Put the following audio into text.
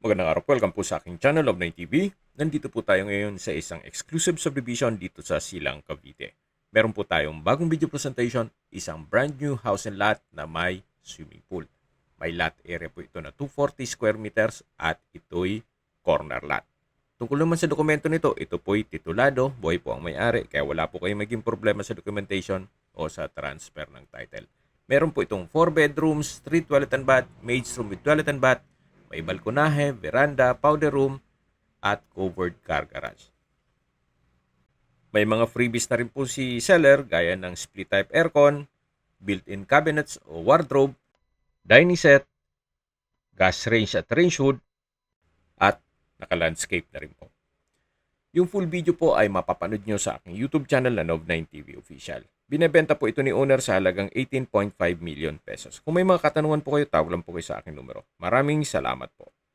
Magandang araw po, welcome po sa aking channel of 9TV. Nandito po tayo ngayon sa isang exclusive subdivision dito sa Silang, Cavite. Meron po tayong bagong video presentation, isang brand new house and lot na may swimming pool. May lot area po ito na 240 square meters at ito'y corner lot. Tungkol naman sa dokumento nito, ito po'y titulado, buhay po ang may-ari, kaya wala po kayong maging problema sa documentation o sa transfer ng title. Meron po itong 4 bedrooms, 3 toilet and bath, maid's room with toilet and bath, may balkonahe, veranda, powder room, at covered car garage. May mga freebies na rin po si seller gaya ng split type aircon, built-in cabinets o wardrobe, dining set, gas range at range hood, at naka-landscape na rin po. Yung full video po ay mapapanood nyo sa aking YouTube channel na Nov9TV Official. Binebenta po ito ni owner sa halagang 18.5 million pesos. Kung may mga katanungan po kayo, tawag lang po kayo sa aking numero. Maraming salamat po.